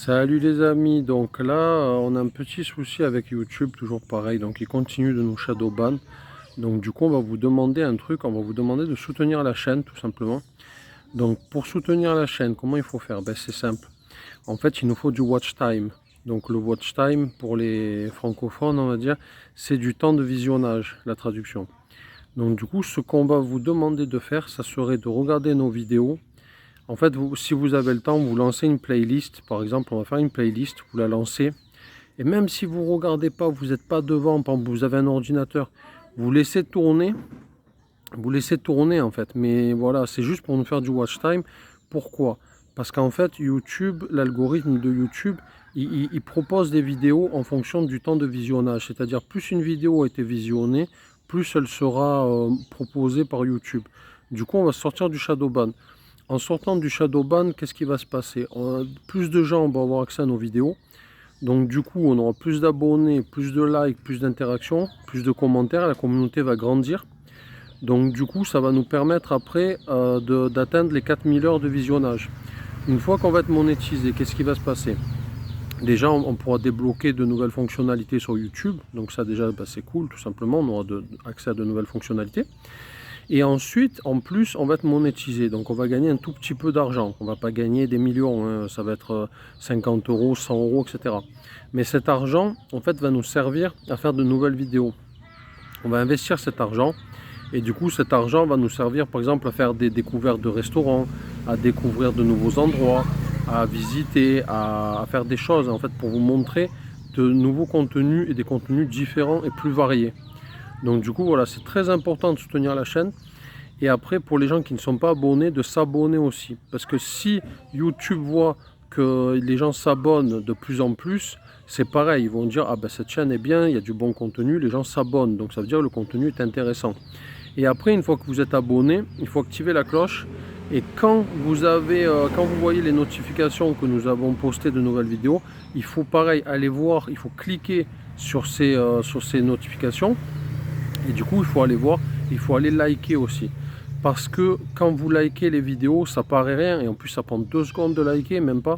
Salut les amis, donc là on a un petit souci avec YouTube, toujours pareil, donc il continue de nous shadowban. Donc du coup on va vous demander un truc, on va vous demander de soutenir la chaîne tout simplement. Donc pour soutenir la chaîne, comment il faut faire? Ben, c'est simple, en fait il nous faut du watch time. Donc le watch time pour les francophones on va dire, c'est du temps de visionnage, la traduction. Donc du coup ce qu'on va vous demander de faire, ça serait de regarder nos vidéos. En fait, si vous avez le temps, vous lancez une playlist. Par exemple, on va faire une playlist, vous la lancez. Et même si vous ne regardez pas, vous n'êtes pas devant, par exemple, vous avez un ordinateur, vous laissez tourner. Vous laissez tourner en fait. Mais voilà, c'est juste pour nous faire du watch time. Pourquoi? Parce qu'en fait, YouTube, l'algorithme de YouTube, il propose des vidéos en fonction du temps de visionnage. C'est-à-dire, plus une vidéo a été visionnée, plus elle sera proposée par YouTube. Du coup, on va sortir du shadowban. En sortant du shadowban, qu'est-ce qui va se passer? Plus de gens vont avoir accès à nos vidéos. Donc du coup, on aura plus d'abonnés, plus de likes, plus d'interactions, plus de commentaires. La communauté va grandir. Donc du coup, ça va nous permettre après d'atteindre les 4000 heures de visionnage. Une fois qu'on va être monétisé, qu'est-ce qui va se passer? Déjà, on pourra débloquer de nouvelles fonctionnalités sur YouTube. Donc ça déjà, c'est cool, tout simplement. On aura accès à de nouvelles fonctionnalités. Et ensuite, en plus, on va être monétisé. Donc, on va gagner un tout petit peu d'argent. On ne va pas gagner des millions. Hein. Ça va être 50 euros, 100 euros, etc. Mais cet argent, en fait, va nous servir à faire de nouvelles vidéos. On va investir cet argent. Et du coup, cet argent va nous servir, par exemple, à faire des découvertes de restaurants, à découvrir de nouveaux endroits, à visiter, à faire des choses, en fait, pour vous montrer de nouveaux contenus et des contenus différents et plus variés. Donc du coup voilà, c'est très important de soutenir la chaîne. Et après, pour les gens qui ne sont pas abonnés, de s'abonner aussi. Parce que si YouTube voit que les gens s'abonnent de plus en plus, c'est pareil, ils vont dire ah ben cette chaîne est bien, il y a du bon contenu, les gens s'abonnent. Donc ça veut dire que le contenu est intéressant. Et après, une fois que vous êtes abonné, il faut activer la cloche. Et quand vous voyez les notifications que nous avons postées de nouvelles vidéos, il faut pareil aller voir, il faut cliquer sur ces notifications. Et du coup, il faut aller voir, il faut aller liker aussi. Parce que quand vous likez les vidéos, ça paraît rien. Et en plus, ça prend 2 secondes de liker, même pas.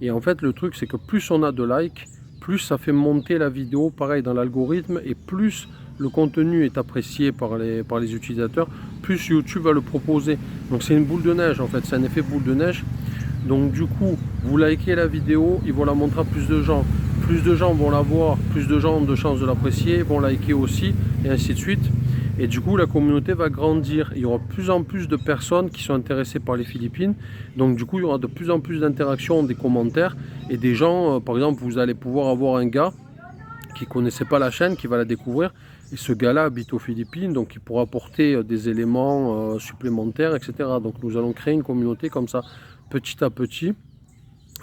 Et en fait, le truc, c'est que plus on a de likes, plus ça fait monter la vidéo, pareil, dans l'algorithme. Et plus le contenu est apprécié par les utilisateurs, plus YouTube va le proposer. Donc c'est une boule de neige, en fait. C'est un effet boule de neige. Donc du coup, vous likez la vidéo, ils vont la montrer à plus de gens. Plus de gens vont la voir, plus de gens ont de chances de l'apprécier, vont liker aussi, et ainsi de suite. Et du coup, la communauté va grandir. Il y aura de plus en plus de personnes qui sont intéressées par les Philippines. Donc du coup, il y aura de plus en plus d'interactions, des commentaires. Et des gens, par exemple, vous allez pouvoir avoir un gars qui ne connaissait pas la chaîne, qui va la découvrir. Et ce gars-là habite aux Philippines, donc il pourra apporter des éléments supplémentaires, etc. Donc nous allons créer une communauté comme ça, petit à petit,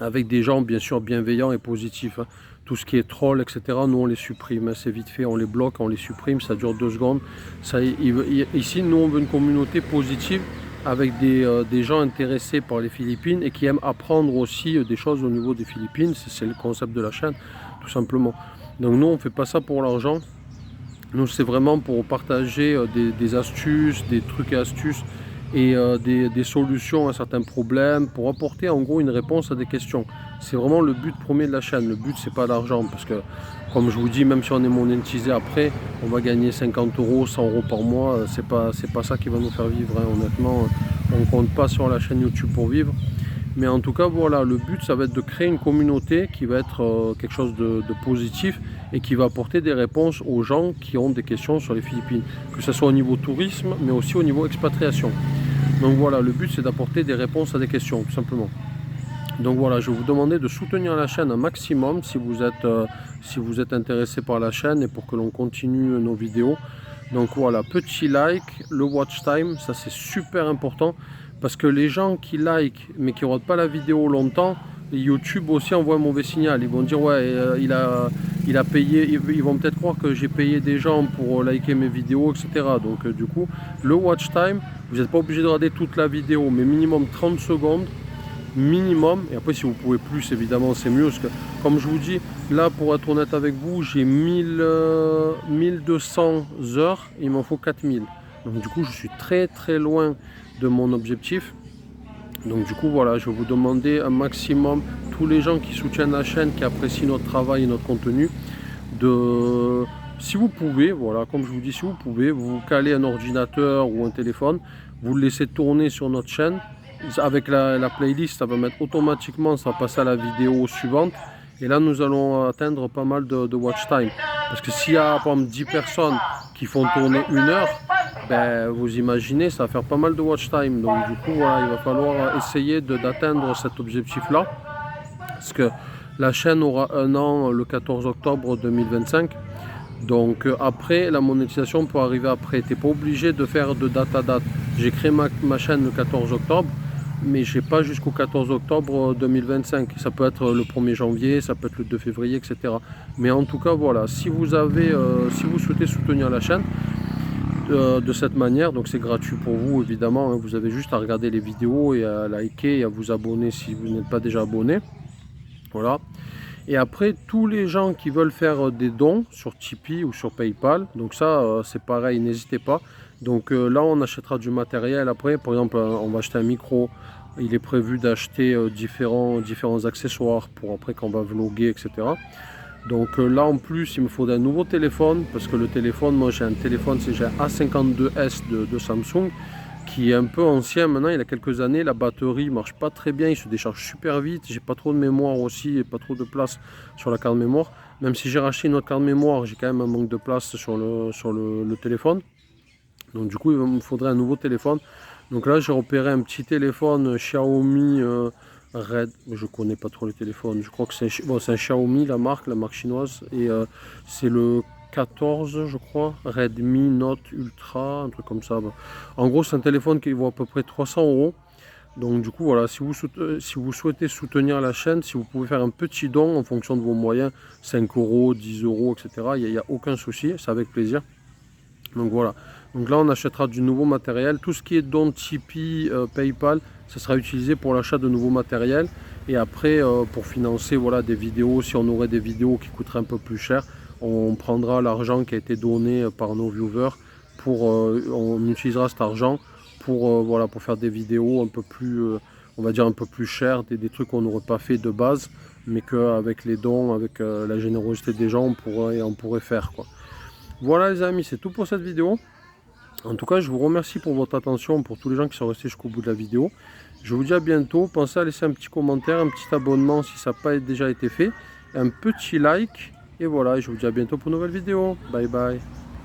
avec des gens bien sûr bienveillants et positifs. Hein. Tout ce qui est troll, etc., nous on les supprime, hein. C'est vite fait, on les bloque, on les supprime, ça dure 2 secondes. Ici, nous on veut une communauté positive avec des gens intéressés par les Philippines et qui aiment apprendre aussi des choses au niveau des Philippines. C'est le concept de la chaîne, tout simplement. Donc nous on ne fait pas ça pour l'argent. Nous c'est vraiment pour partager des astuces, des trucs et astuces et des solutions à certains problèmes, pour apporter en gros une réponse à des questions. C'est vraiment le but premier de la chaîne. Le but c'est pas l'argent, parce que comme je vous dis, même si on est monétisé après, on va gagner 50 euros, 100 euros par mois, c'est pas ça qui va nous faire vivre, hein. Honnêtement, on compte pas sur la chaîne YouTube pour vivre. Mais en tout cas, voilà, le but, ça va être de créer une communauté qui va être quelque chose de positif et qui va apporter des réponses aux gens qui ont des questions sur les Philippines. Que ce soit au niveau tourisme, mais aussi au niveau expatriation. Donc voilà, le but, c'est d'apporter des réponses à des questions, tout simplement. Donc voilà, je vais vous demander de soutenir la chaîne un maximum si vous êtes intéressé par la chaîne et pour que l'on continue nos vidéos. Donc voilà, petit like, le watch time, ça c'est super important. Parce que les gens qui like mais qui ne regardent pas la vidéo longtemps, YouTube aussi envoie un mauvais signal. Ils vont dire ouais, il a payé, ils vont peut-être croire que j'ai payé des gens pour liker mes vidéos, etc. Donc du coup, le watch time, vous n'êtes pas obligé de regarder toute la vidéo, mais minimum 30 secondes, minimum. Et après si vous pouvez plus, évidemment c'est mieux. Parce que comme je vous dis, là pour être honnête avec vous, j'ai 1200 heures, il m'en faut 4000. Donc du coup je suis très très loin de mon objectif. Donc du coup voilà, je vais vous demander un maximum tous les gens qui soutiennent la chaîne, qui apprécient notre travail et notre contenu, si vous pouvez, voilà, comme je vous dis, si vous pouvez, vous calez un ordinateur ou un téléphone, vous le laissez tourner sur notre chaîne. Avec la playlist, ça va mettre automatiquement, ça va passer à la vidéo suivante. Et là, nous allons atteindre pas mal de watch time. Parce que s'il y a, par exemple, 10 personnes qui font tourner 1 heure, ben, vous imaginez, ça va faire pas mal de watch time. Donc, du coup, voilà, il va falloir essayer d'atteindre cet objectif-là. Parce que la chaîne aura 1 an le 14 octobre 2025. Donc après, la monétisation peut arriver après. Tu n'es pas obligé de faire de date à date. J'ai créé ma chaîne le 14 octobre, mais je n'ai pas jusqu'au 14 octobre 2025. Ça peut être le 1er janvier, ça peut être le 2 février, etc. Mais en tout cas, voilà, si vous souhaitez soutenir la chaîne de cette manière, donc c'est gratuit pour vous évidemment, hein, vous avez juste à regarder les vidéos et à liker et à vous abonner si vous n'êtes pas déjà abonné. Voilà. Et après, tous les gens qui veulent faire des dons sur Tipeee ou sur PayPal, donc ça c'est pareil, n'hésitez pas. Donc là on achètera du matériel après, par exemple on va acheter un micro, il est prévu d'acheter différents accessoires pour après quand on va vlogger, etc. Donc là en plus il me faudrait un nouveau téléphone, parce que le téléphone, moi j'ai un téléphone, c'est un A52s de Samsung, qui est un peu ancien maintenant, il a quelques années, la batterie marche pas très bien, il se décharge super vite, j'ai pas trop de mémoire aussi et pas trop de place sur la carte mémoire. Même si j'ai racheté une autre carte mémoire, j'ai quand même un manque de place sur le téléphone. Donc du coup il me faudrait un nouveau téléphone. Donc là j'ai repéré un petit téléphone Xiaomi Red, je connais pas trop les téléphones, je crois que c'est un Xiaomi, la marque chinoise, et c'est le 14 je crois, Redmi Note Ultra, un truc comme ça. En gros c'est un téléphone qui vaut à peu près 300 €. Donc du coup voilà, si vous souhaitez soutenir la chaîne, si vous pouvez faire un petit don en fonction de vos moyens, 5 €, 10 €, etc. Il n'y a aucun souci, c'est avec plaisir. Donc voilà, donc là on achètera du nouveau matériel, tout ce qui est don Tipeee, PayPal, ça sera utilisé pour l'achat de nouveaux matériel. Et après pour financer voilà, des vidéos, si on aurait des vidéos qui coûteraient un peu plus cher, on prendra l'argent qui a été donné par nos viewers, on utilisera cet argent pour, voilà, pour faire des vidéos un peu plus, on va dire un peu plus chères, des trucs qu'on n'aurait pas fait de base, mais qu'avec les dons, avec la générosité des gens, on pourrait faire quoi. Voilà les amis, c'est tout pour cette vidéo. En tout cas, je vous remercie pour votre attention, pour tous les gens qui sont restés jusqu'au bout de la vidéo. Je vous dis à bientôt. Pensez à laisser un petit commentaire, un petit abonnement si ça n'a pas déjà été fait, un petit like. Et voilà, je vous dis à bientôt pour une nouvelle vidéo. Bye bye.